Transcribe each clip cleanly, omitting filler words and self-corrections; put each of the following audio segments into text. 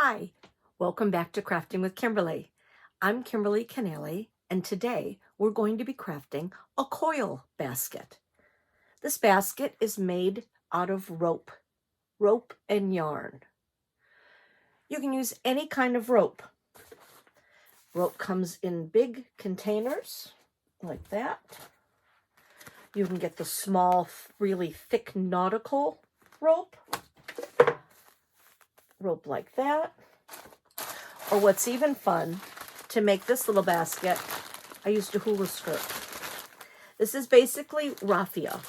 Hi, welcome back to Crafting with Kimberly. I'm Kimberly Canelli, and today we're going to be crafting a coil basket. This basket is made out of rope and yarn. You can use any kind of rope. Rope comes in big containers like that. You can get the small, really thick nautical rope like that. Or what's even fun, to make this little basket, I used a hula skirt. This is basically raffia.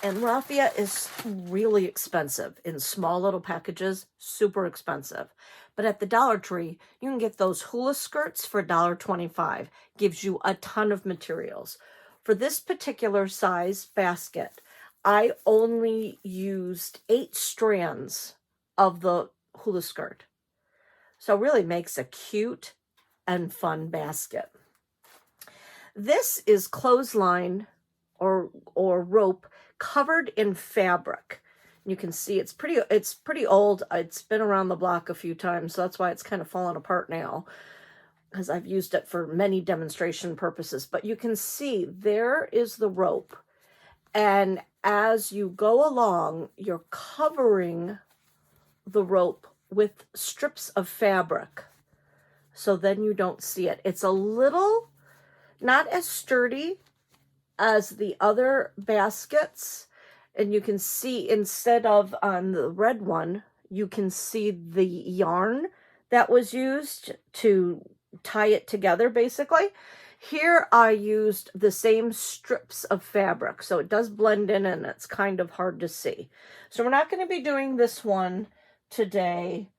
And raffia is really expensive in small little packages, super expensive. But at the Dollar Tree, you can get those hula skirts for $1.25. Gives you a ton of materials. For this particular size basket, I only used 8 strands of the hula skirt. So it really makes a cute and fun basket. This is clothesline or rope covered in fabric. You can see it's pretty old. It's been around the block a few times, so that's why it's kind of fallen apart now, because I've used it for many demonstration purposes. But you can see there is the rope, and as you go along, you're covering the rope with strips of fabric, so then you don't see it. It's a little not as sturdy as the other baskets, and you can see, instead of on the red one, you can see the yarn that was used to tie it together. Basically, here I used the same strips of fabric, so it does blend in and it's kind of hard to see. So we're not going to be doing this one today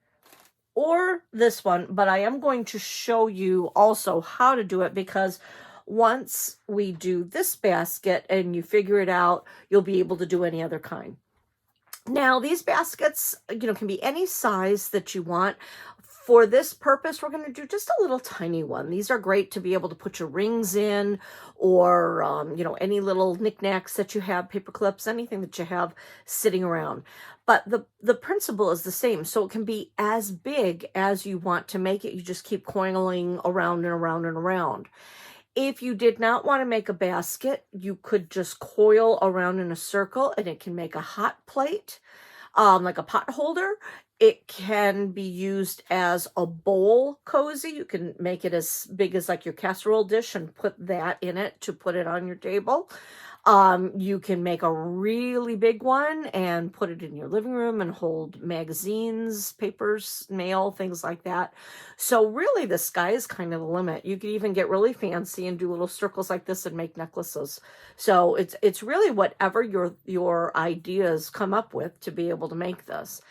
or this one, but I am going to show you also how to do it, because once we do this basket and you figure it out, you'll be able to do any other kind. Now, these baskets, can be any size that you want. For this purpose, we're going to do just a little tiny one. These are great to be able to put your rings in, or, any little knickknacks that you have, paper clips, anything that you have sitting around. But the principle is the same. So it can be as big as you want to make it. You just keep coiling around and around and around. If you did not want to make a basket, you could just coil around in a circle, and it can make a hot plate, like a pot holder. It can be used as a bowl cozy. You can make it as big as like your casserole dish and put that in it to put it on your table. You can make a really big one and put it in your living room and hold magazines, papers, mail, things like that. So really, the sky is kind of the limit. You could even get really fancy and do little circles like this and make necklaces. So it's really whatever your ideas come up with to be able to make this.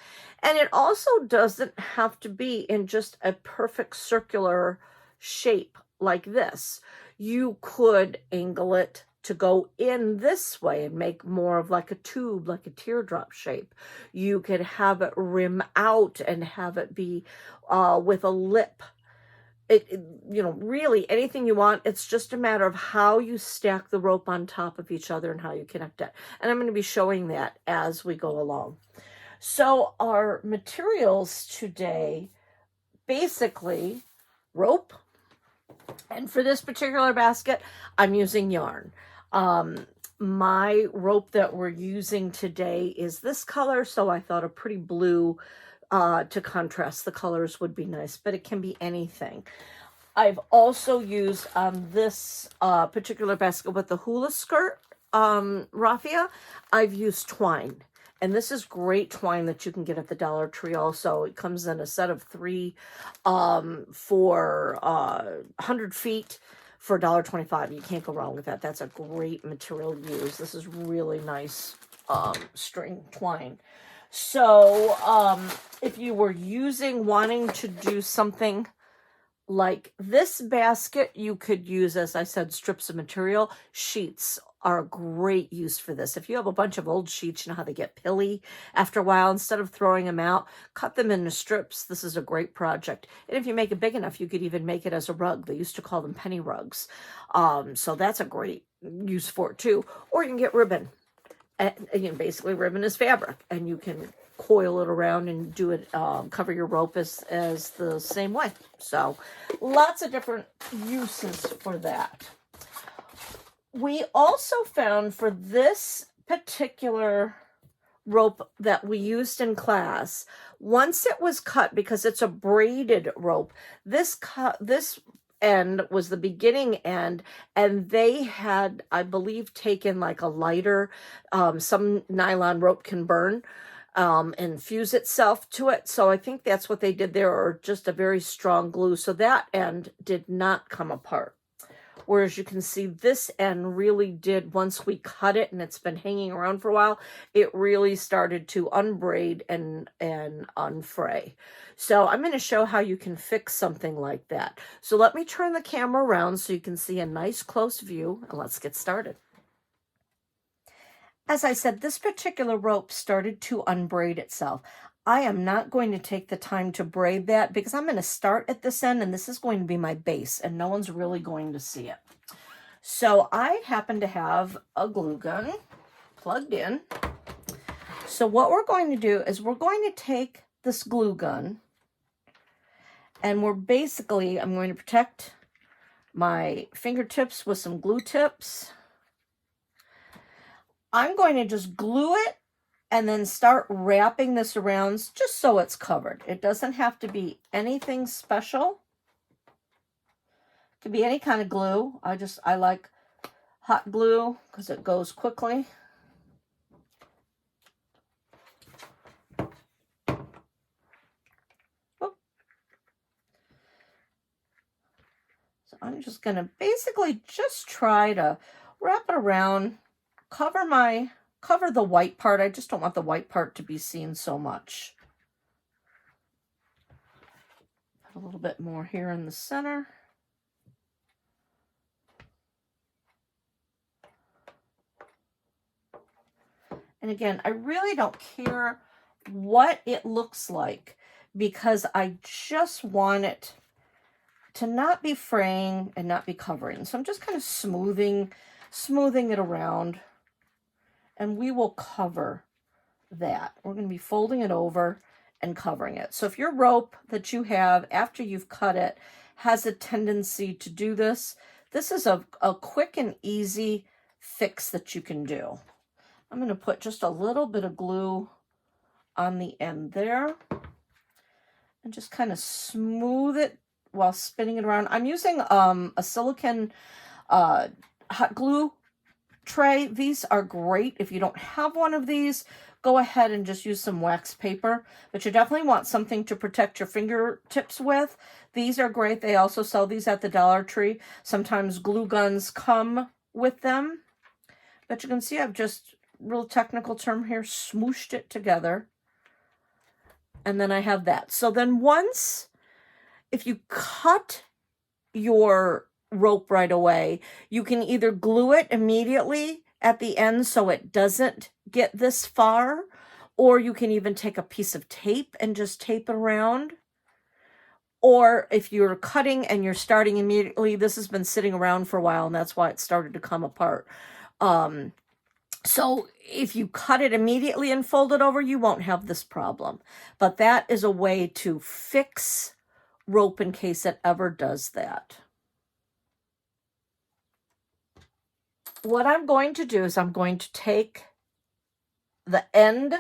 And it also doesn't have to be in just a perfect circular shape like this. You could angle it to go in this way and make more of like a tube, like a teardrop shape. You could have it rim out and have it be with a lip. Really anything you want. It's just a matter of how you stack the rope on top of each other and how you connect it. And I'm going to be showing that as we go along. So our materials today, basically rope. And for this particular basket, I'm using yarn. My rope that we're using today is this color, so I thought a pretty blue to contrast the colors would be nice, but it can be anything. I've also used this particular basket with the hula skirt raffia. I've used twine. And this is great twine that you can get at the Dollar Tree also. It comes in a set of 3 for 100 feet for $1.25. You can't go wrong with that. That's a great material to use. This is really nice string twine. So if you were wanting to do something like this basket, you could use, as I said, strips of material. Sheets are a great use for this. If you have a bunch of old sheets, you know how they get pilly after a while. Instead of throwing them out, cut them into strips. This is a great project. And if you make it big enough, you could even make it as a rug. They used to call them penny rugs. So that's a great use for it too. Or you can get ribbon And, you know, basically ribbon is fabric, and you can coil it around and do it, cover your rope as the same way. So lots of different uses for that. We also found for this particular rope that we used in class, once it was cut, because it's a braided rope, this end was the beginning end, and they had, I believe, taken like a lighter, some nylon rope can burn, and fuse itself to it. So I think that's what they did there, or just a very strong glue. So that end did not come apart. Whereas you can see this end really did, once we cut it and it's been hanging around for a while, it really started to unbraid and unfray. So I'm going to show how you can fix something like that. So let me turn the camera around so you can see a nice close view, and let's get started. As I said, this particular rope started to unbraid itself. I am not going to take the time to braid that because I'm going to start at this end, and this is going to be my base, and no one's really going to see it. So I happen to have a glue gun plugged in. So what we're going to do is we're going to take this glue gun, and I'm going to protect my fingertips with some glue tips. I'm going to just glue it and then start wrapping this around just so it's covered. It doesn't have to be anything special. It could be any kind of glue. I like hot glue because it goes quickly. Oop. So I'm just going to basically just try to wrap it around, cover the white part. I just don't want the white part to be seen so much. Put a little bit more here in the center. And again, I really don't care what it looks like because I just want it to not be fraying and not be covering. So I'm just kind of smoothing it around. And we will cover that. We're going to be folding it over and covering it. So if your rope that you have after you've cut it has a tendency to do this, this is a quick and easy fix that you can do. I'm going to put just a little bit of glue on the end there and just kind of smooth it while spinning it around. I'm using a silicone hot glue tray. These are great. If you don't have one of these, go ahead and just use some wax paper, but you definitely want something to protect your fingertips with. These are great. They also sell these at the Dollar Tree. Sometimes glue guns come with them, but you can see I've just, real technical term here, smooshed it together, and then I have that. So then once, if you cut your rope right away, you can either glue it immediately at the end so it doesn't get this far, or you can even take a piece of tape and just tape it around. Or if you're cutting and you're starting immediately, this has been sitting around for a while and that's why it started to come apart. So if you cut it immediately and fold it over, you won't have this problem. But that is a way to fix rope in case it ever does that. What I'm going to do is I'm going to take the end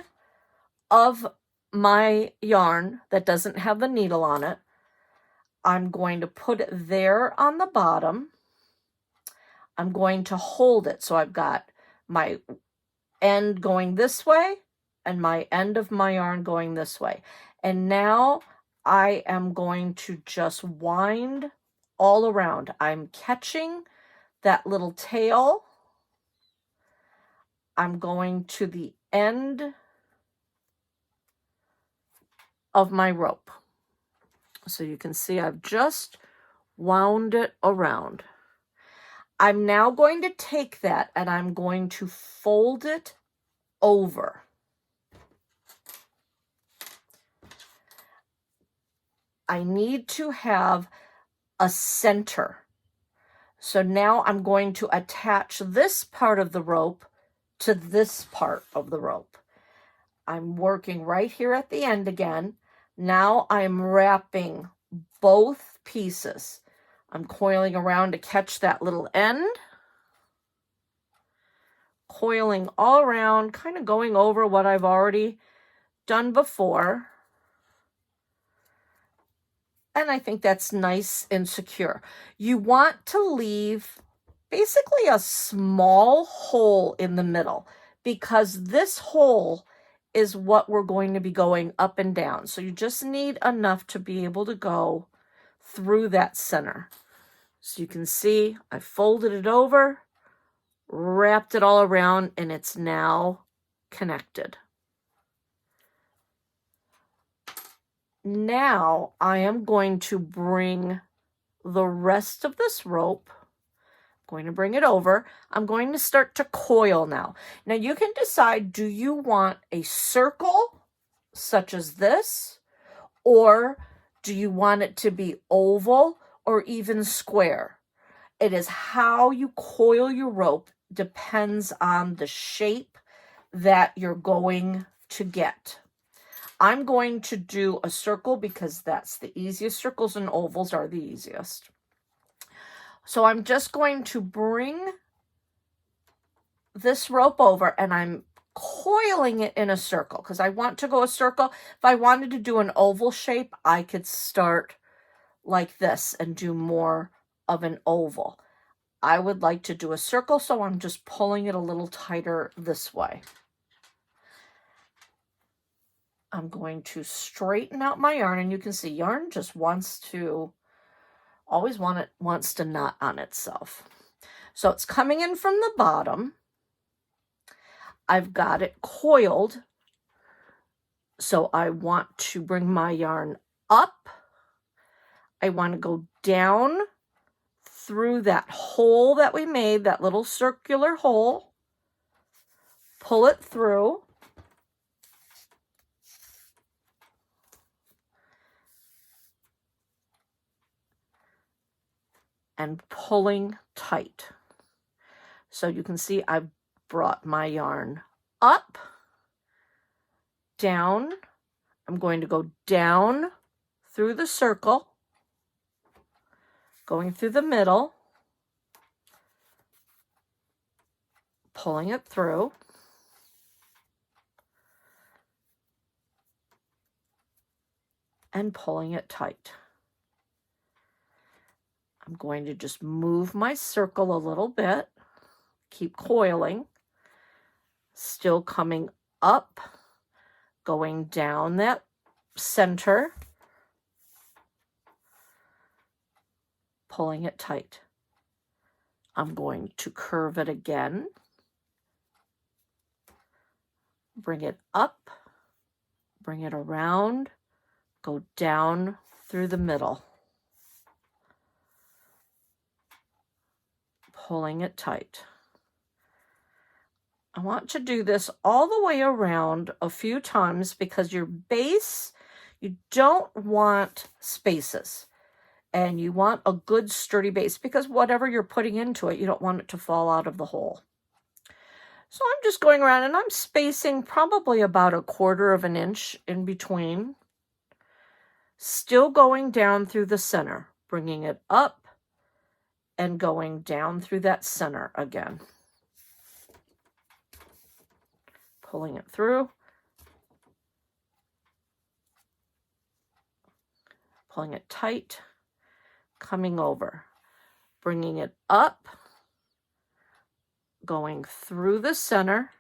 of my yarn that doesn't have the needle on it. I'm going to put it there on the bottom. I'm going to hold it. So I've got my end going this way and my end of my yarn going this way. And now I am going to just wind all around. I'm catching that little tail. I'm going to the end of my rope. So you can see I've just wound it around. I'm now going to take that and I'm going to fold it over. I need to have a center. So now I'm going to attach this part of the rope to this part of the rope. I'm working right here at the end again. Now I'm wrapping both pieces. I'm coiling around to catch that little end. Coiling all around, kind of going over what I've already done before. And I think that's nice and secure. You want to leave basically a small hole in the middle, because this hole is what we're going to be going up and down. So you just need enough to be able to go through that center. So you can see I folded it over, wrapped it all around, and it's now connected. Now I am going to bring the rest of this rope, going to bring it over. I'm going to start to coil now. Now you can decide, do you want a circle such as this, or do you want it to be oval or even square? It is how you coil your rope depends on the shape that you're going to get. I'm going to do a circle because that's the easiest. Circles and ovals are the easiest. So I'm just going to bring this rope over and I'm coiling it in a circle because I want to go a circle. If I wanted to do an oval shape, I could start like this and do more of an oval. I would like to do a circle, so I'm just pulling it a little tighter this way. I'm going to straighten out my yarn, and you can see yarn just wants to knot on itself. So it's coming in from the bottom. I've got it coiled. So I want to bring my yarn up. I want to go down through that hole that we made, that little circular hole. Pull it through. And pulling tight. So you can see I brought my yarn up, down. I'm going to go down through the circle, going through the middle, pulling it through, and pulling it tight. I'm going to just move my circle a little bit, keep coiling, still coming up, going down that center, pulling it tight. I'm going to curve it again, bring it up, bring it around, go down through the middle. Pulling it tight. I want to do this all the way around a few times because your base, you don't want spaces and you want a good sturdy base because whatever you're putting into it, you don't want it to fall out of the hole. So I'm just going around and I'm spacing probably about 1/4 of an inch in between. Still going down through the center, bringing it up, and going down through that center again. Pulling it through. Pulling it tight. Coming over. Bringing it up. Going through the center.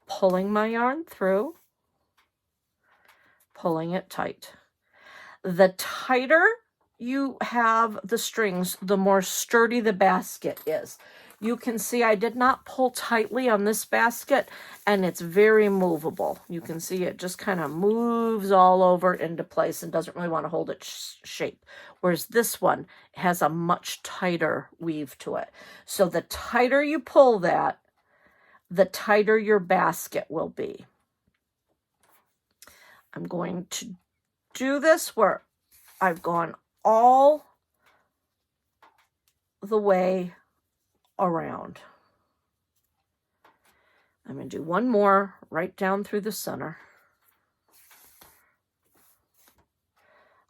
Pulling my yarn through. Pulling it tight. The tighter you have the strings, the more sturdy the basket is. You can see I did not pull tightly on this basket, and it's very movable. You can see it just kind of moves all over into place and doesn't really want to hold its shape. Whereas this one has a much tighter weave to it. So the tighter you pull that, the tighter your basket will be. I'm going to do this where I've gone all the way around. I'm going to do one more right down through the center.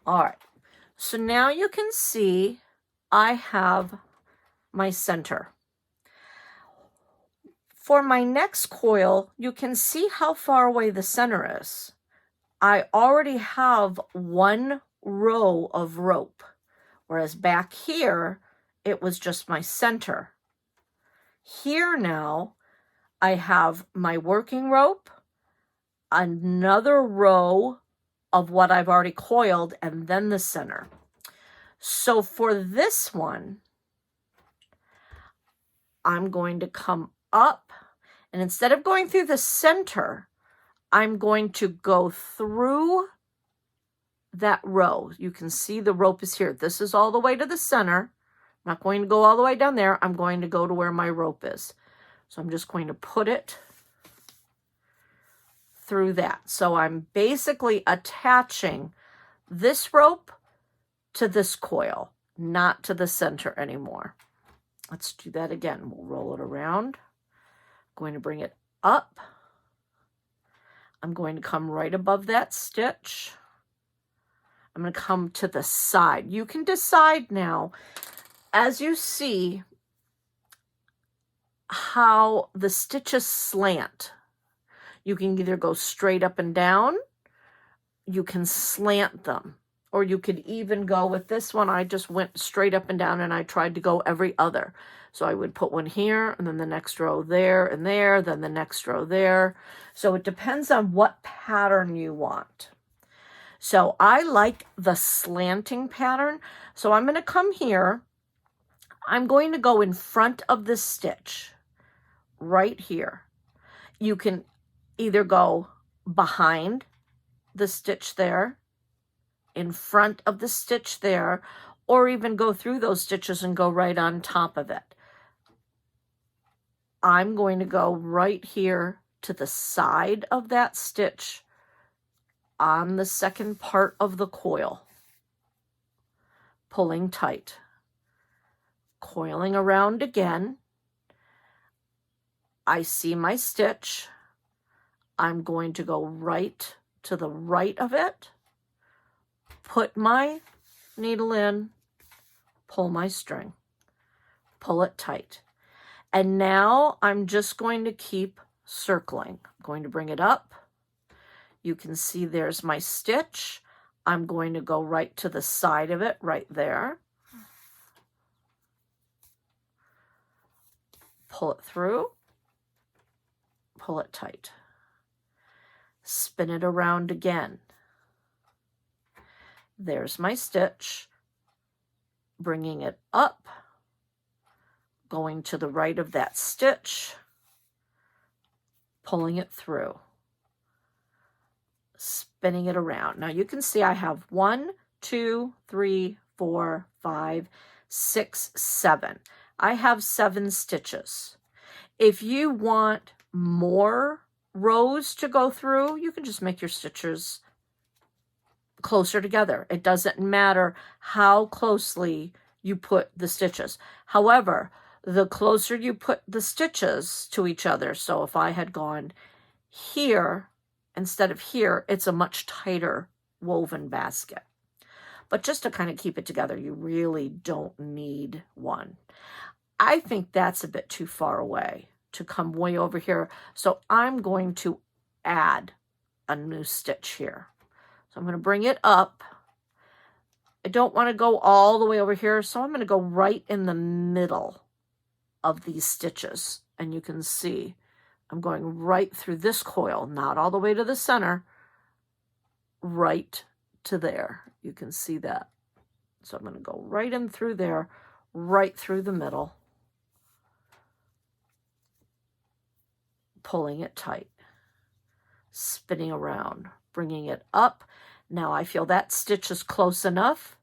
All right, so now you can see I have my center. For my next coil, you can see how far away the center is. I already have one row of rope, whereas back here, it was just my center. Here now, I have my working rope, another row of what I've already coiled, and then the center. So for this one, I'm going to come up, and instead of going through the center, I'm going to go through that row. You can see the rope is here. This is all the way to the center. I'm not going to go all the way down there. I'm going to go to where my rope is. So I'm just going to put it through that. So I'm basically attaching this rope to this coil, not to the center anymore. Let's do that again. We'll roll it around. I'm going to bring it up. I'm going to come right above that stitch. I'm going to come to the side. You can decide now, as you see, how the stitches slant. You can either go straight up and down, you can slant them, or you could even go with this one. I just went straight up and down, and I tried to go every other. So I would put one here, and then the next row there and there, then the next row there. So it depends on what pattern you want. So I like the slanting pattern. So I'm going to come here. I'm going to go in front of the stitch right here. You can either go behind the stitch there, in front of the stitch there, or even go through those stitches and go right on top of it. I'm going to go right here to the side of that stitch on the second part of the coil, pulling tight, coiling around again. I see my stitch. I'm going to go right to the right of it, put my needle in, pull my string, pull it tight. And now I'm just going to keep circling. I'm going to bring it up. You can see there's my stitch. I'm going to go right to the side of it, right there. Pull it through, pull it tight. Spin it around again. There's my stitch, bringing it up, going to the right of that stitch, pulling it through, spinning it around. Now you can see I have 1, 2, 3, 4, 5, 6, 7. I have 7 stitches. If you want more rows to go through, you can just make your stitches closer together. It doesn't matter how closely you put the stitches. However, the closer you put the stitches to each other, so if I had gone here instead of here, it's a much tighter woven basket. But just to kind of keep it together, you really don't need one. I think that's a bit too far away to come way over here. So I'm going to add a new stitch here. So I'm going to bring it up. I don't want to go all the way over here, so I'm going to go right in the middle of these stitches. And you can see I'm going right through this coil, not all the way to the center, right to there. You can see that. So I'm going to go right in through there, right through the middle, pulling it tight, spinning around, bringing it up. Now I feel that stitch is close enough.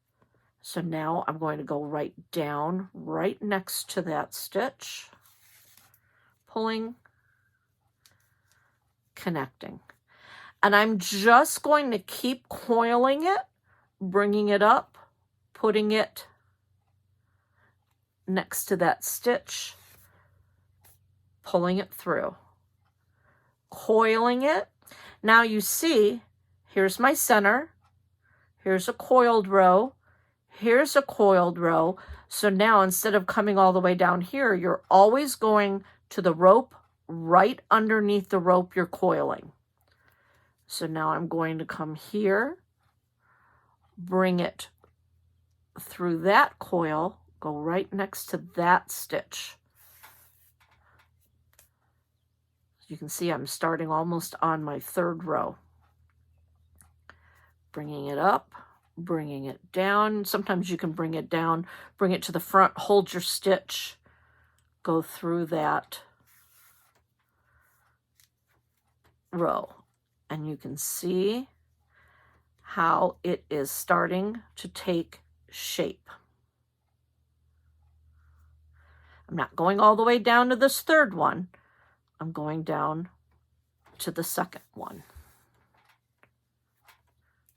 So now I'm going to go right down, right next to that stitch, pulling, connecting. And I'm just going to keep coiling it, bringing it up, putting it next to that stitch, pulling it through, coiling it. Now you see, here's my center, here's a coiled row, here's a coiled row. So now instead of coming all the way down here, you're always going to the rope right underneath the rope you're coiling. So now I'm going to come here, bring it through that coil, go right next to that stitch. You can see I'm starting almost on my third row. Bringing it up, bringing it down. Sometimes you can bring it down, bring it to the front, hold your stitch, go through that row. And you can see how it is starting to take shape. I'm not going all the way down to this third one. I'm going down to the second one.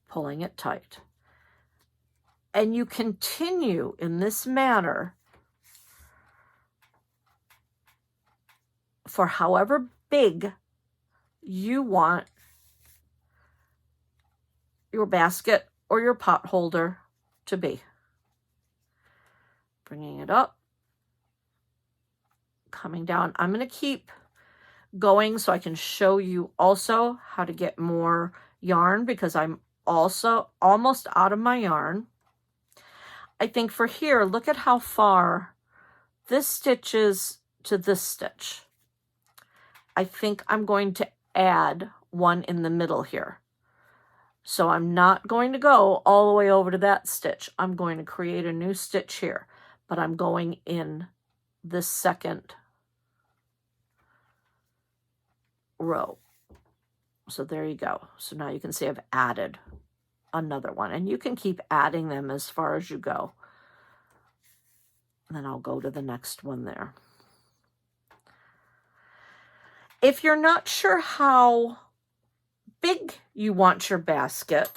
Pulling it tight. And you continue in this manner for however big you want your basket or your pot holder to be. Bringing it up, coming down. I'm going to keep going so I can show you also how to get more yarn, because I'm also almost out of my yarn. I think for here, look at how far this stitch is to this stitch. I think I'm going to add one in the middle here. So I'm not going to go all the way over to that stitch. I'm going to create a new stitch here, but I'm going in this second row. So there you go. So now you can see I've added another one, and you can keep adding them as far as you go. And then I'll go to the next one there. If you're not sure how big you want your basket,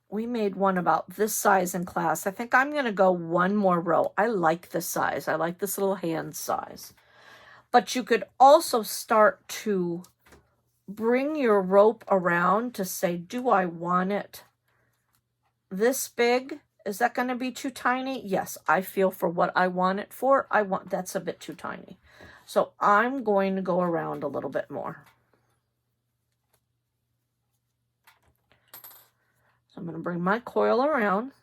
we made one about this size in class. I think I'm going to go one more row. I like this size. I like this little hand size. But you could also start to bring your rope around to say, do I want it this big? Is that going to be too tiny? Yes, I feel for what I want it for, that's a bit too tiny. So I'm going to go around a little bit more. So I'm going to bring my coil around,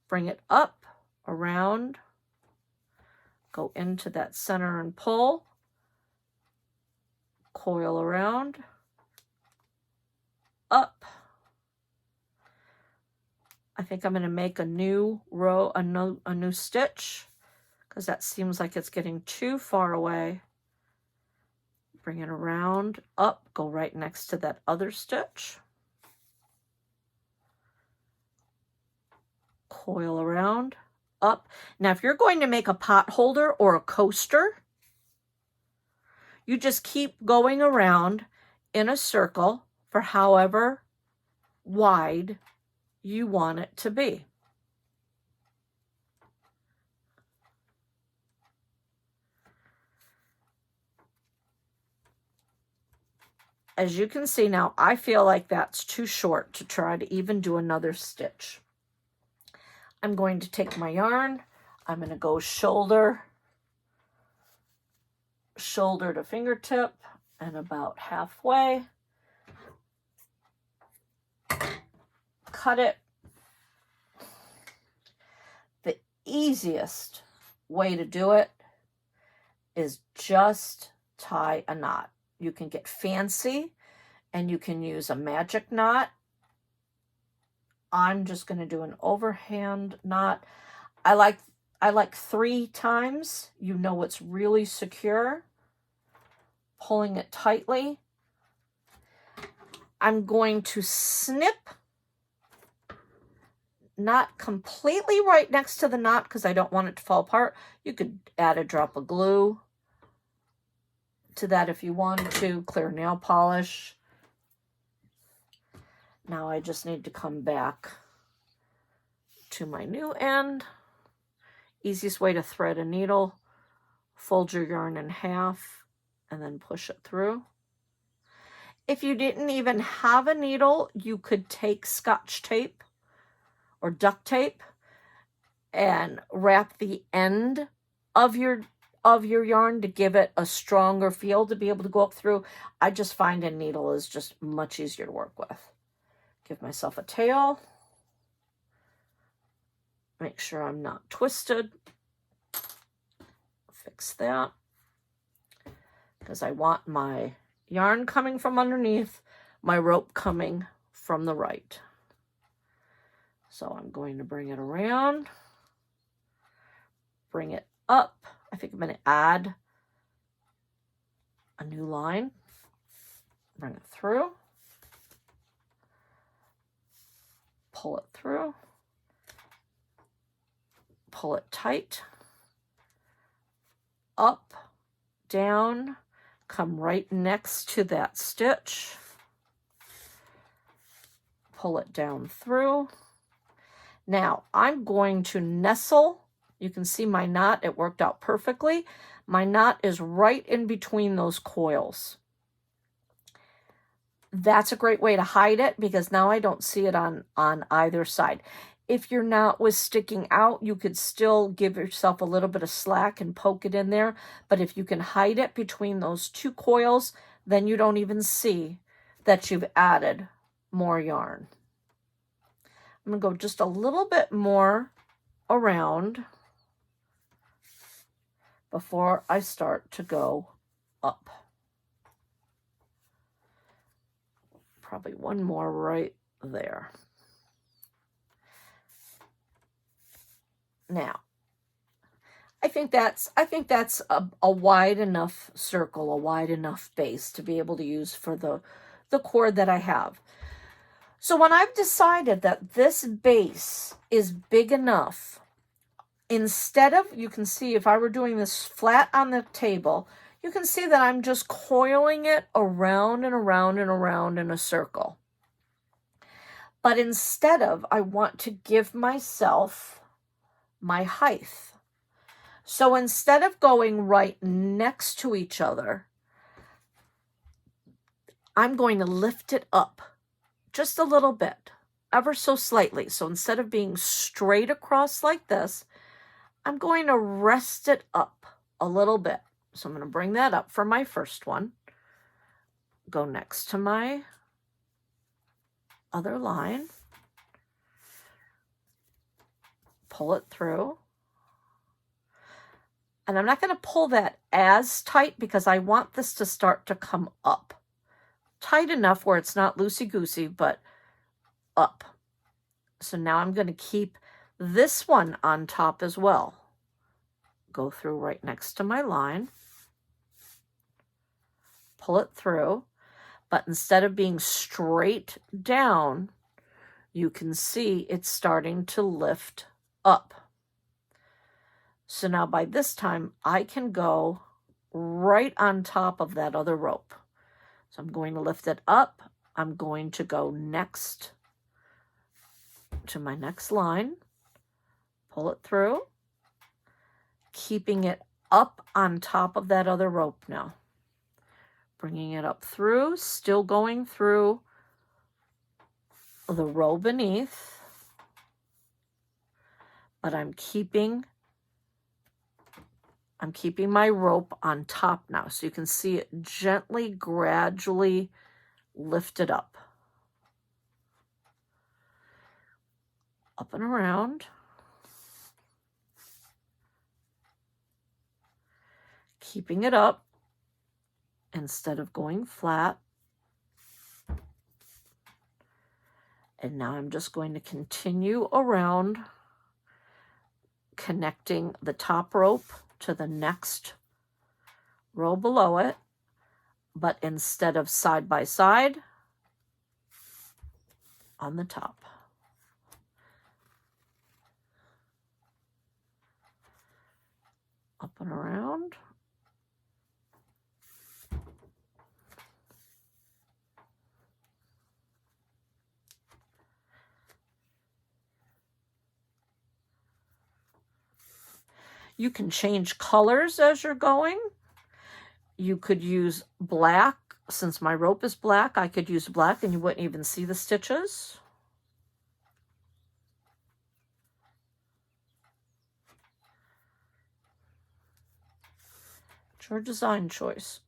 bring it up, around, go into that center and pull, coil around, up. I think I'm going to make a new row, a new stitch, because that seems like it's getting too far away. Bring it around, up, go right next to that other stitch. Coil around, up. Now, if you're going to make a pot holder or a coaster, you just keep going around in a circle for however wide you want it to be. As you can see now, I feel like that's too short to try to even do another stitch. I'm going to take my yarn. I'm going to go shoulder to fingertip, and about halfway. Cut it. The easiest way to do it is just tie a knot. You can get fancy and you can use a magic knot. I'm just going to do an overhand knot. I like 3 times. You know it's really secure. Pulling it tightly. I'm going to snip, not completely right next to the knot because I don't want it to fall apart. You could add a drop of glue to that if you wanted to. Clear nail polish. Now I just need to come back to my new end. Easiest way to thread a needle fold your yarn in half, and then push it through. If you didn't even have a needle, you could take Scotch tape or duct tape and wrap the end of your yarn to give it a stronger feel to be able to go up through. I just find a needle is just much easier to work with. Give myself a tail. Make sure I'm not twisted. Fix that. Because I want my yarn coming from underneath, my rope coming from the right. So I'm going to bring it around, bring it up. I think I'm going to add a new line, bring it through, pull it through, pull it tight, up, down, come right next to that stitch, pull it down through. Now I'm going to nestle. You can see my knot, it worked out perfectly. My knot is right in between those coils. That's a great way to hide it because now I don't see it on either side. If your knot was sticking out, you could still give yourself a little bit of slack and poke it in there. But if you can hide it between those two coils, then you don't even see that you've added more yarn. I'm going to go just a little bit more around before I start to go up. Probably one more right there. Now, I think that's a wide enough circle, a wide enough base to be able to use for the cord that I have. So when I've decided that this base is big enough, instead of, you can see if I were doing this flat on the table, you can see that I'm just coiling it around and around and around in a circle. But instead of, I want to give myself my height. So instead of going right next to each other, I'm going to lift it up just a little bit, ever so slightly. So instead of being straight across like this, I'm going to rest it up a little bit. So I'm going to bring that up for my first one. Go next to my other line. Pull it through. And I'm not going to pull that as tight because I want this to start to come up. Tight enough where it's not loosey-goosey, but up. So now I'm going to keep this one on top as well. Go through right next to my line. Pull it through. But instead of being straight down, you can see it's starting to lift up. So now by this time, I can go right on top of that other rope. So I'm going to lift it up. I'm going to go next to my next line. Pull it through. Keeping it up on top of that other rope now. Bringing it up through, still going through the row beneath. But I'm keeping my rope on top now. So you can see it gently, gradually lift it up. Up and around. Keeping it up instead of going flat. And now I'm just going to continue around, connecting the top rope to the next row below it, but instead of side by side, on the top. Up and around. You can change colors as you're going. You could use black. Since my rope is black, I could use black and you wouldn't even see the stitches. It's your design choice.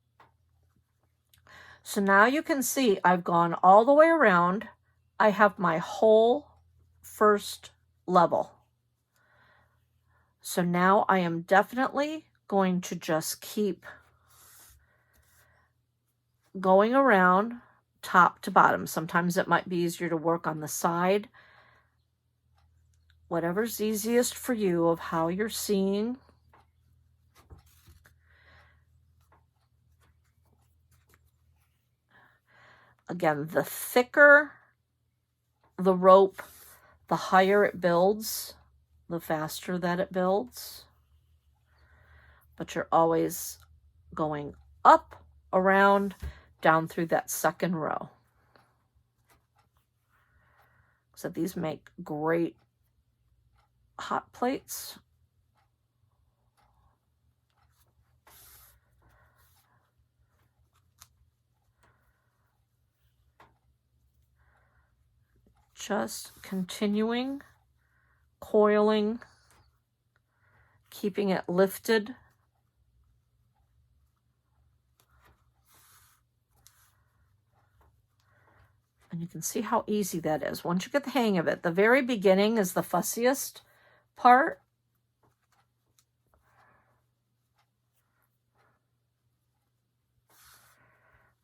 So now you can see I've gone all the way around. I have my whole first level. So now I am definitely going to just keep going around top to bottom. Sometimes it might be easier to work on the side. Whatever's easiest for you of how you're seeing. Again, the thicker the rope, the higher it builds, the faster that it builds. But you're always going up, around, down through that second row. So these make great hot plates. Just continuing, coiling, keeping it lifted. And you can see how easy that is. Once you get the hang of it, the very beginning is the fussiest part.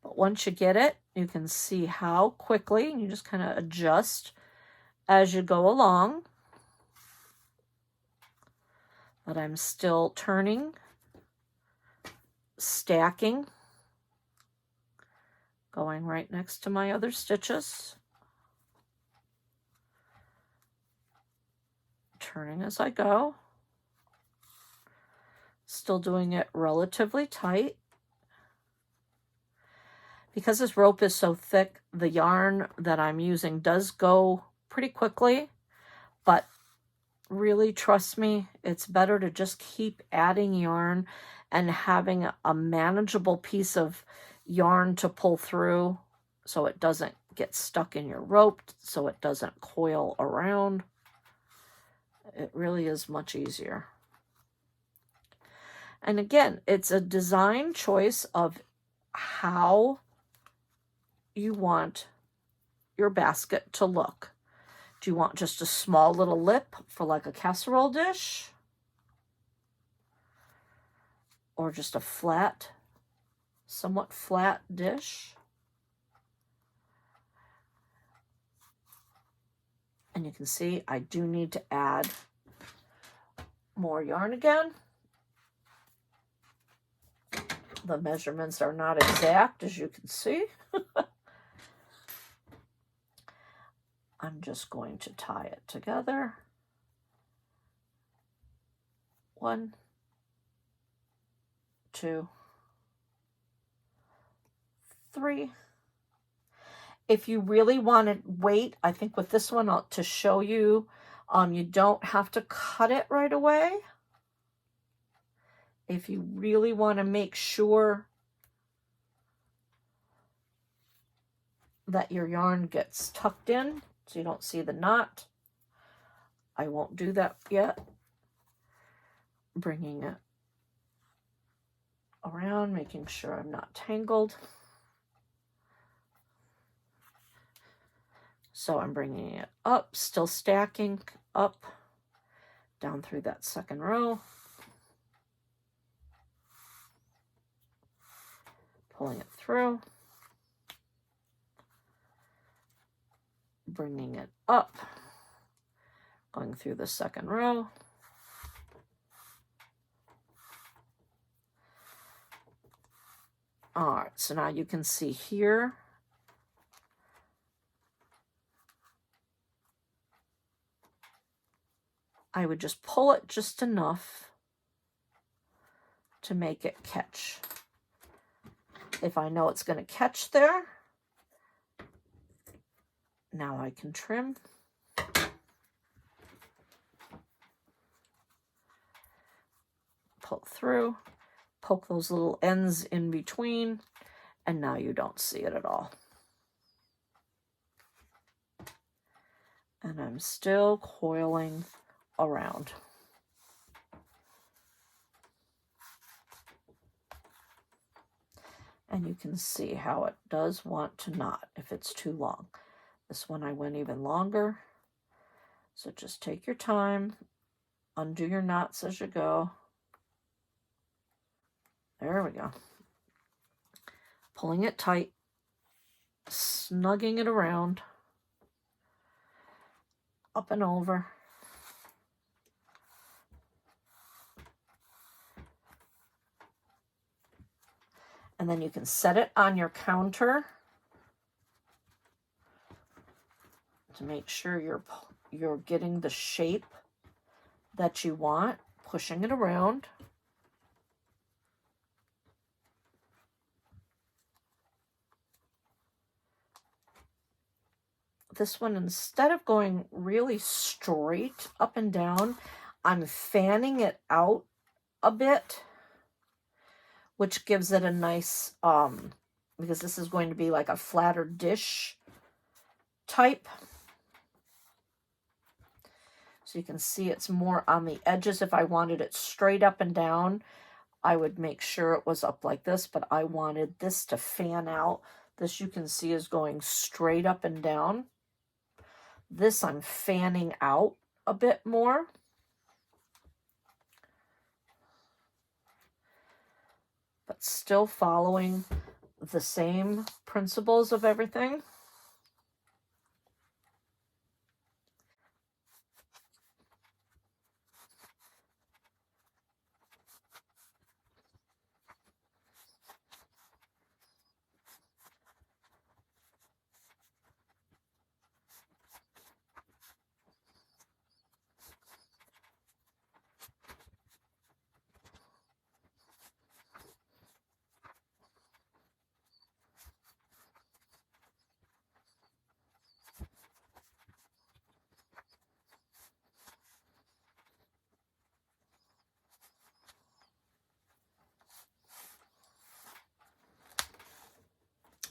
But once you get it, you can see how quickly, you just kind of adjust as you go along. But I'm still turning, stacking, going right next to my other stitches, turning as I go, still doing it relatively tight. Because this rope is so thick, the yarn that I'm using does go pretty quickly, but really, trust me, it's better to just keep adding yarn and having a manageable piece of yarn to pull through so it doesn't get stuck in your rope, so it doesn't coil around. It really is much easier. And again, it's a design choice of how you want your basket to look. Do you want just a small little lip for like a casserole dish? Or just a flat, somewhat flat dish? And you can see I do need to add more yarn again. The measurements are not exact, as you can see. I'm just going to tie it together. 1, 2, 3. If you really wanted weight, I think with this one to show you, you don't have to cut it right away. If you really want to make sure that your yarn gets tucked in so you don't see the knot, I won't do that yet. Bringing it around, making sure I'm not tangled. So I'm bringing it up, still stacking up, down through that second row. Pulling it through. Bringing it up, going through the second row. All right, so now you can see here, I would just pull it just enough to make it catch. If I know it's going to catch there, now I can trim. pull through, poke those little ends in between, and now you don't see it at all. And I'm still coiling around. And you can see how it does want to knot if it's too long. This one I went even longer. So just take your time, undo your knots as you go. There we go. Pulling it tight, snugging it around, up and over. And then you can set it on your counter to make sure you're getting the shape that you want, pushing it around. This one, instead of going really straight up and down, I'm fanning it out a bit, which gives it a nice, because this is going to be like a flatter dish type. So you can see it's more on the edges. If I wanted it straight up and down, I would make sure it was up like this, but I wanted this to fan out. This you can see is going straight up and down. This I'm fanning out a bit more. But still following the same principles of everything.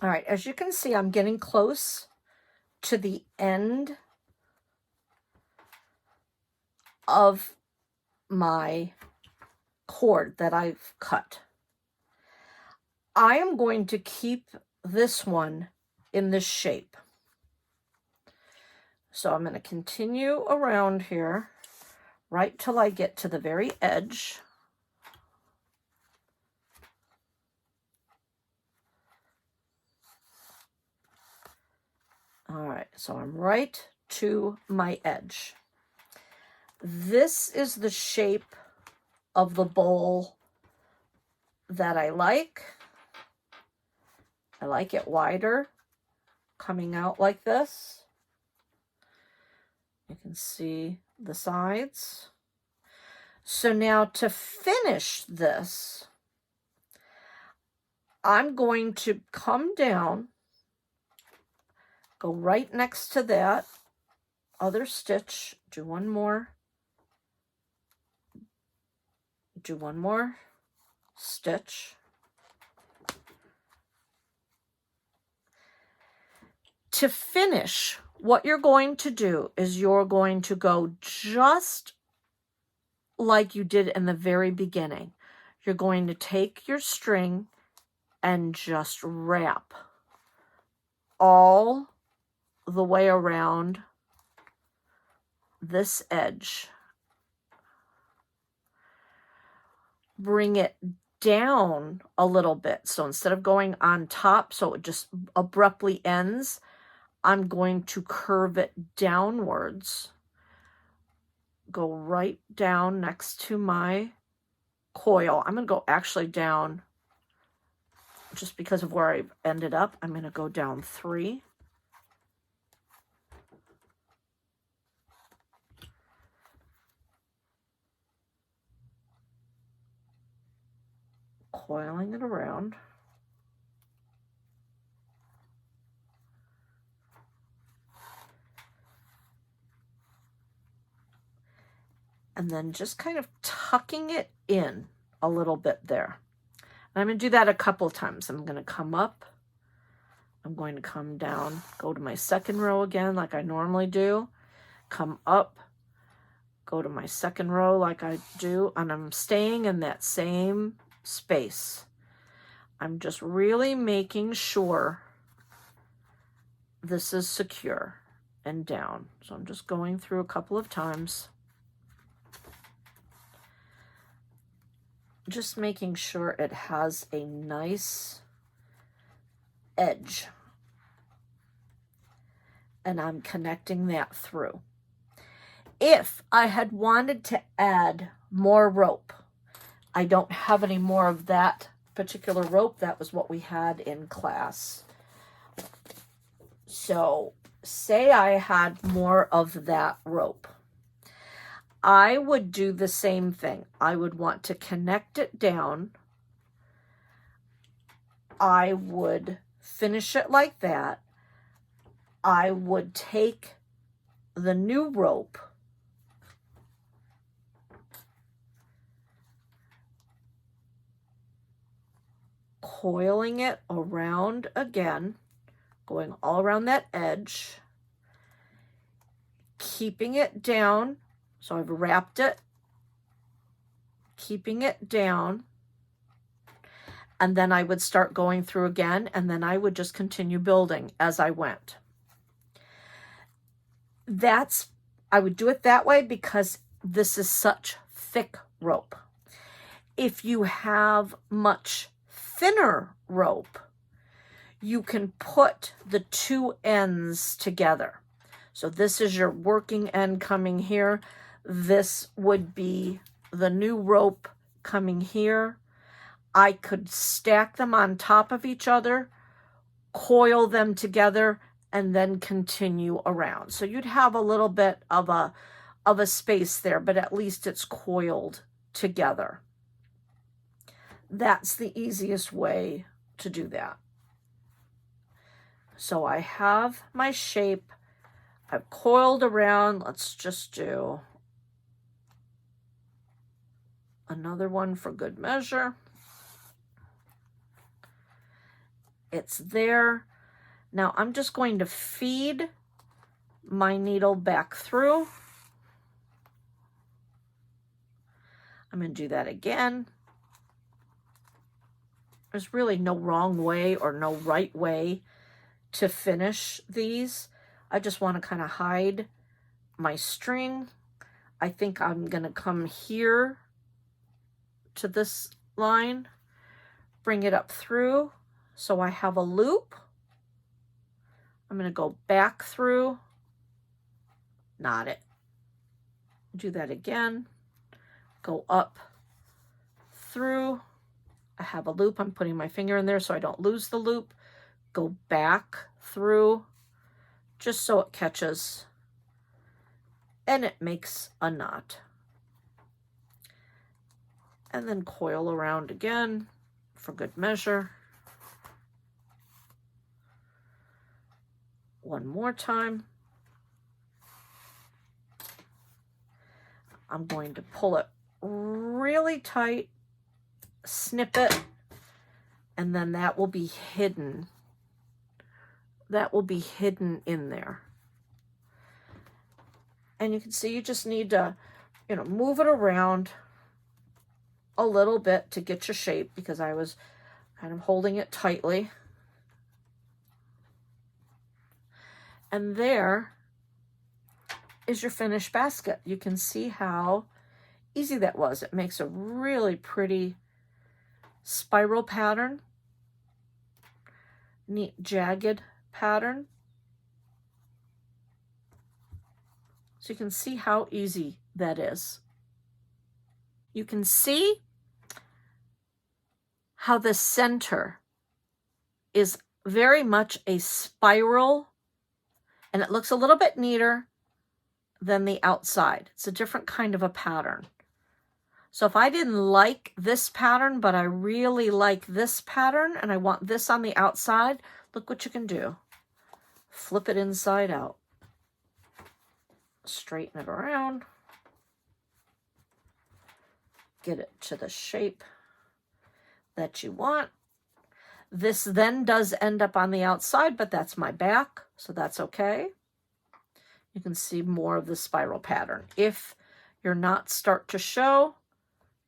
All right, as you can see, I'm getting close to the end of my cord that I've cut. I am going to keep this one in this shape. So I'm going to continue around here right till I get to the very edge. All right, so I'm right to my edge. This is the shape of the bowl that I like. I like it wider, coming out like this. You can see the sides. So now to finish this, I'm going to come down, go right next to that other stitch, do one more stitch. To finish, what you're going to do is you're going to go just like you did in the very beginning. You're going to take your string and just wrap all the way around this edge. Bring it down a little bit. So instead of going on top, so it just abruptly ends, I'm going to curve it downwards. Go right down next to my coil. I'm going to go actually down, just because of where I've ended up, I'm going to go down 3. Coiling it around. And then just kind of tucking it in a little bit there. And I'm going to do that a couple times. I'm going to come up. I'm going to come down, go to my second row again like I normally do. Come up, go to my second row like I do, and I'm staying in that same space. I'm just really making sure this is secure and down. So I'm just going through a couple of times. Just making sure it has a nice edge. And I'm connecting that through. If I had wanted to add more rope, I don't have any more of that particular rope. That was what we had in class. So say I had more of that rope. I would do the same thing. I would want to connect it down. I would finish it like that. I would take the new rope coiling it around again, going all around that edge, keeping it down. So I've wrapped it, keeping it down, and then I would start going through again, and then I would just continue building as I went. I would do it that way because this is such thick rope. If you have much thinner rope, you can put the two ends together. So this is your working end coming here. This would be the new rope coming here. I could stack them on top of each other, coil them together, and then continue around. So you'd have a little bit of a space there, but at least it's coiled together. That's the easiest way to do that. So I have my shape. I've coiled around. Let's just do another one for good measure. It's there. Now I'm just going to feed my needle back through. I'm going to do that again. There's really no wrong way or no right way to finish these. I just want to kind of hide my string. I think I'm going to come here to this line, bring it up through so I have a loop. I'm going to go back through, knot it, do that again, go up through. I have a loop. I'm putting my finger in there so I don't lose the loop. Go back through just so it catches and it makes a knot. And then coil around again for good measure. One more time. I'm going to pull it really tight, snip it, and then that will be hidden. That will be hidden in there. And you can see you just need to, move it around a little bit to get your shape because I was kind of holding it tightly. And there is your finished basket. You can see how easy that was. It makes a really pretty spiral pattern, neat jagged pattern. So you can see how easy that is. You can see how the center is very much a spiral, and it looks a little bit neater than the outside. It's a different kind of a pattern. So if I didn't like this pattern, but I really like this pattern and I want this on the outside, look what you can do. Flip it inside out. Straighten it around. get it to the shape that you want. This then does end up on the outside, but that's my back, so that's okay. You can see more of the spiral pattern. If your knots start to show,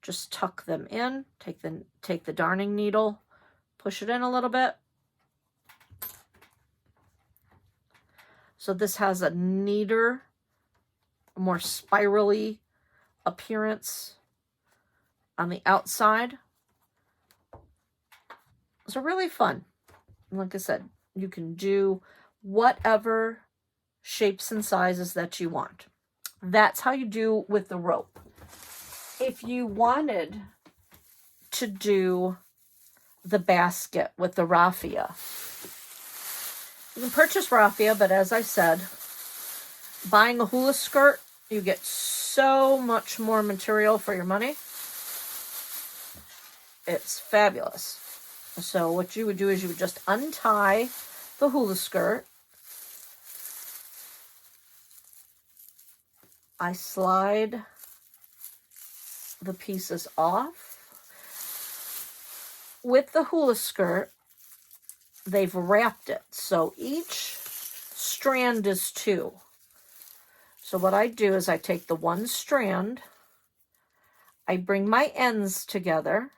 just tuck them in. Take the darning needle, push it in a little bit. So this has a neater, more spirally appearance on the outside. So really fun. And like I said, you can do whatever shapes and sizes that you want. That's how you do with the rope. If you wanted to do the basket with the raffia, you can purchase raffia, but as I said, buying a hula skirt, you get so much more material for your money. It's fabulous. So what you would do is you would just untie the hula skirt. I slide the pieces off. With the hula skirt, they've wrapped it. So each strand is 2. So what I do is I take the one strand, I bring my ends together,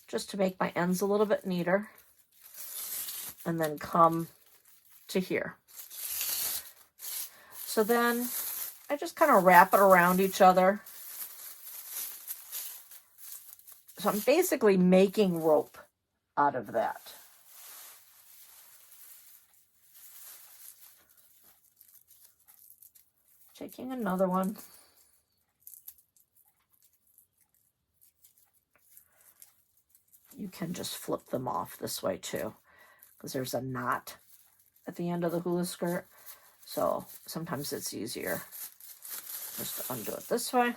just to make my ends a little bit neater, and then come to here. So then I just kind of wrap it around each other. So I'm basically making rope out of that. Taking another one. You can just flip them off this way too, because there's a knot at the end of the hula skirt. So sometimes it's easier just to undo it this way.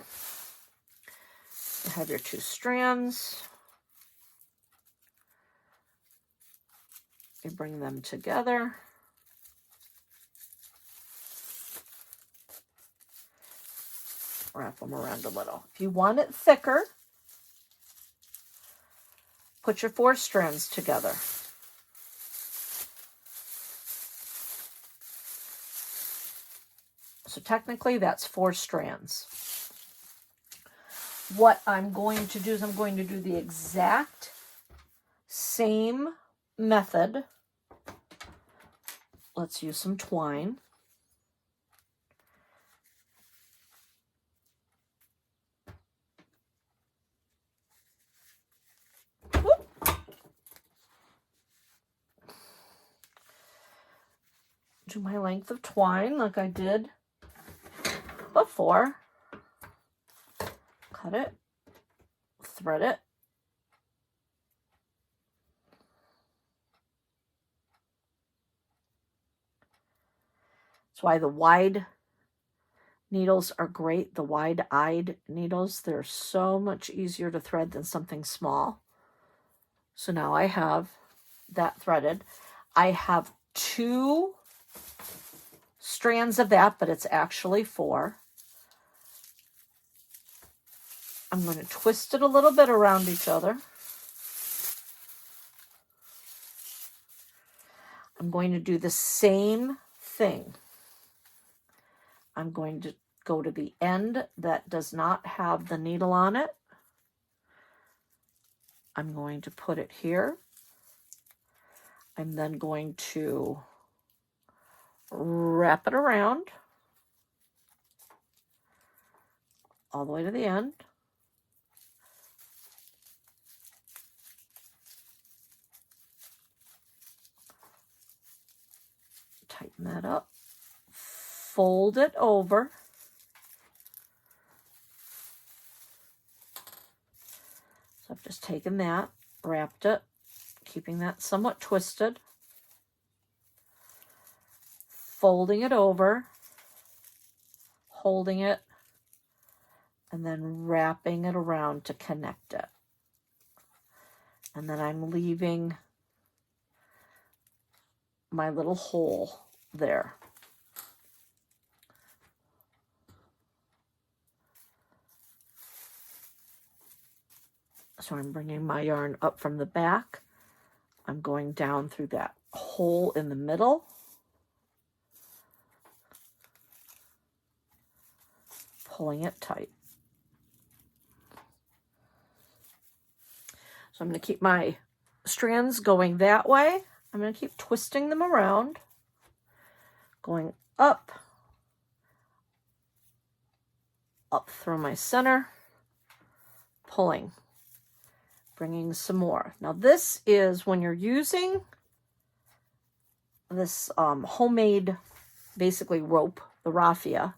You have your 2 strands. You bring them together. Wrap them around a little. If you want it thicker, put your 4 strands together. So technically that's 4 strands. What I'm going to do is I'm going to do the exact same method. Let's use some twine. Do my length of twine like I did before. Cut it, thread it. That's why the wide needles are great. The wide-eyed needles, they're so much easier to thread than something small. So now I have that threaded. I have 2 strands of that, but it's actually 4. I'm going to twist it a little bit around each other. I'm going to do the same thing. I'm going to go to the end that does not have the needle on it. I'm going to put it here. I'm then going to wrap it around all the way to the end. Tighten that up. Fold it over. So I've just taken that, wrapped it, keeping that somewhat twisted. Folding it over, holding it, and then wrapping it around to connect it. And then I'm leaving my little hole there. So I'm bringing my yarn up from the back. I'm going down through that hole in the middle. Pulling it tight. So I'm going to keep my strands going that way. I'm going to keep twisting them around, going up through my center, pulling, bringing some more. Now this is when you're using this homemade, basically rope, the raffia.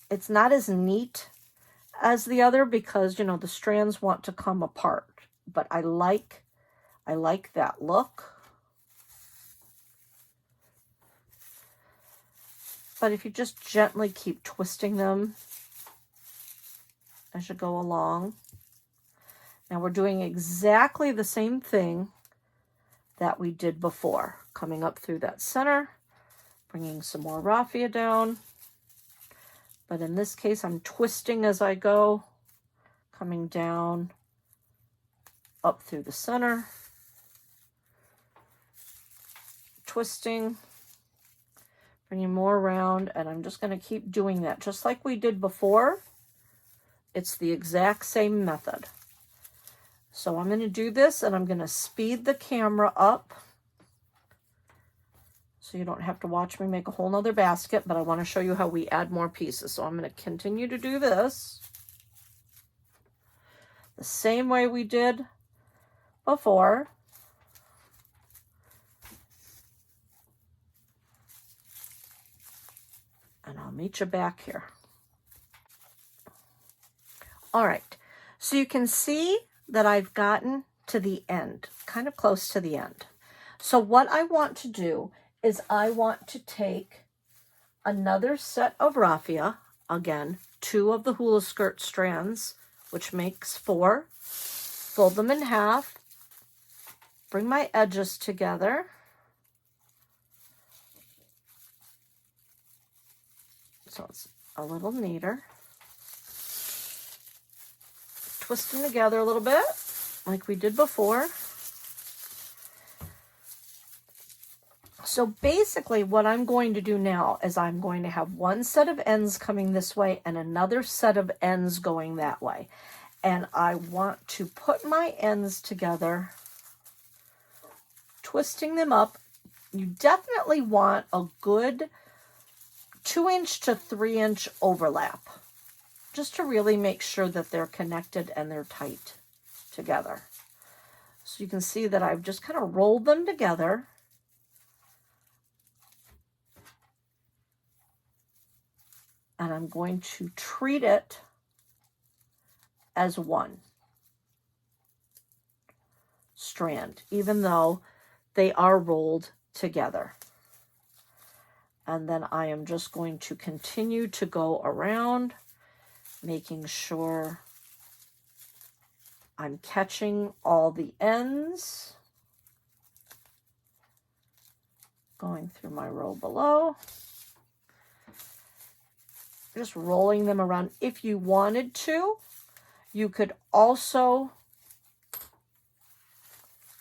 It's not as neat as the other because, you know, the strands want to come apart, but I like that look. But if you just gently keep twisting them as you go along. Now we're doing exactly the same thing that we did before. Coming up through that center, bringing some more raffia down. But in this case, I'm twisting as I go, coming down, up through the center, twisting, bringing more around, and I'm just going to keep doing that just like we did before. It's the exact same method. So I'm going to do this, and I'm going to speed the camera up so you don't have to watch me make a whole nother basket, but I want to show you how we add more pieces. So I'm going to continue to do this the same way we did before. And I'll meet you back here. All right, so you can see that I've gotten to the end, kind of close to the end. So what I want to do is I want to take another set of raffia, again, 2 of the hula skirt strands, which makes 4, fold them in half, bring my edges together, so it's a little neater, twist them together a little bit, like we did before. So basically what I'm going to do now is I'm going to have one set of ends coming this way and another set of ends going that way. And I want to put my ends together, twisting them up. You definitely want a good 2-inch to 3-inch overlap, just to really make sure that they're connected and they're tight together. So you can see that I've just kind of rolled them together. And I'm going to treat it as one strand, even though they are rolled together. And then I am just going to continue to go around, making sure I'm catching all the ends, going through my row below, just rolling them around. If you wanted to, you could also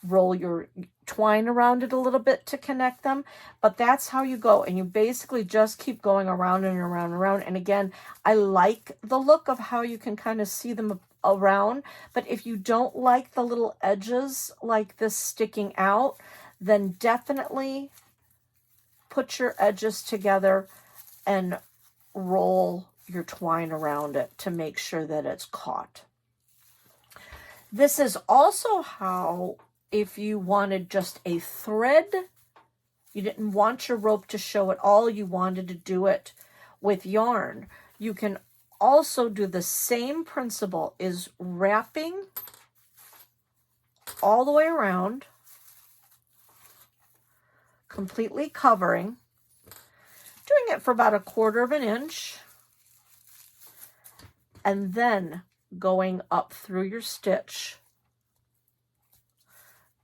roll your twine around it a little bit to connect them, but that's how you go, and you basically just keep going around and around and around. And again, I like the look of how you can kind of see them around, but if you don't like the little edges like this sticking out, then definitely put your edges together and roll your twine around it to make sure that it's caught. This is also how, if you wanted just a thread, you didn't want your rope to show at all, you wanted to do it with yarn, you can also do the same principle, is wrapping all the way around, completely covering, doing it for about 1/4 inch, and then going up through your stitch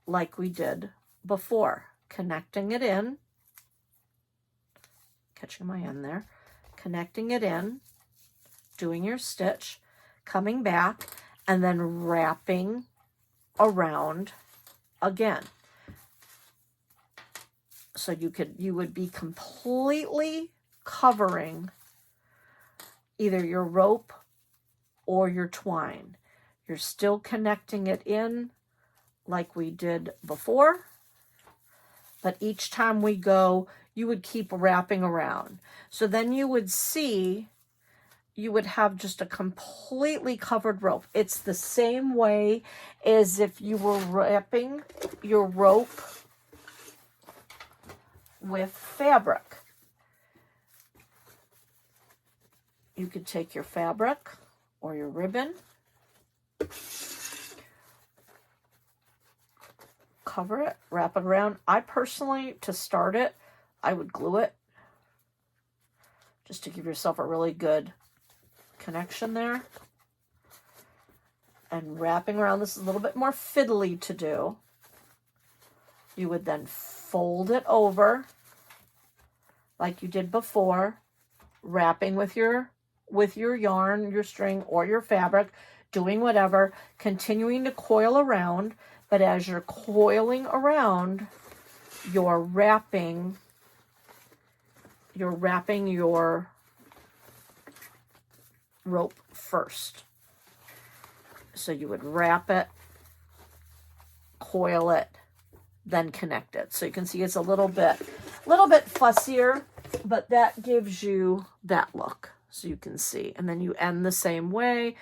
like we did before, connecting it in, catching my end there, connecting it in, doing your stitch, coming back, and then wrapping around again. So you would be completely covering either your rope or your twine. You're still connecting it in like we did before, but each time we go, you would keep wrapping around. So then you would see, you would have just a completely covered rope. It's the same way as if you were wrapping your rope with fabric. You could take your fabric or your ribbon, cover it, wrap it around. I personally, to start it, I would glue it just to give yourself a really good connection there. And wrapping around, this is a little bit more fiddly to do. You would then fold it over like you did before, wrapping with your yarn, your string, or your fabric, doing whatever, continuing to coil around. But as you're coiling around, you're wrapping your rope first. So you would wrap it, coil it, then connect it. So you can see it's a little bit fussier, but that gives you that look. So you can see, and then you end the same way,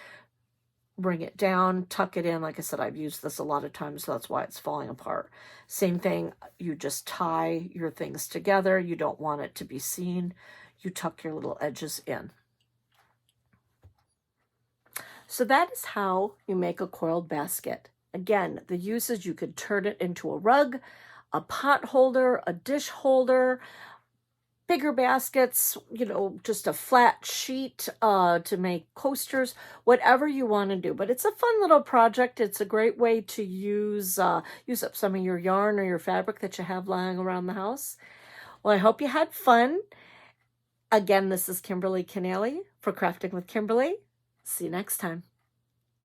bring it down, tuck it in. Like I said, I've used this a lot of times, so that's why it's falling apart. Same thing, you just tie your things together. You don't want it to be seen. You tuck your little edges in. So that is how you make a coiled basket. Again, the uses, you could turn it into a rug, a pot holder, a dish holder, bigger baskets, you know, just a flat sheet to make coasters, whatever you want to do. But it's a fun little project. It's a great way to use up some of your yarn or your fabric that you have lying around the house. Well, I hope you had fun. Again, this is Kimberly Keneally for Crafting with Kimberly. See you next time.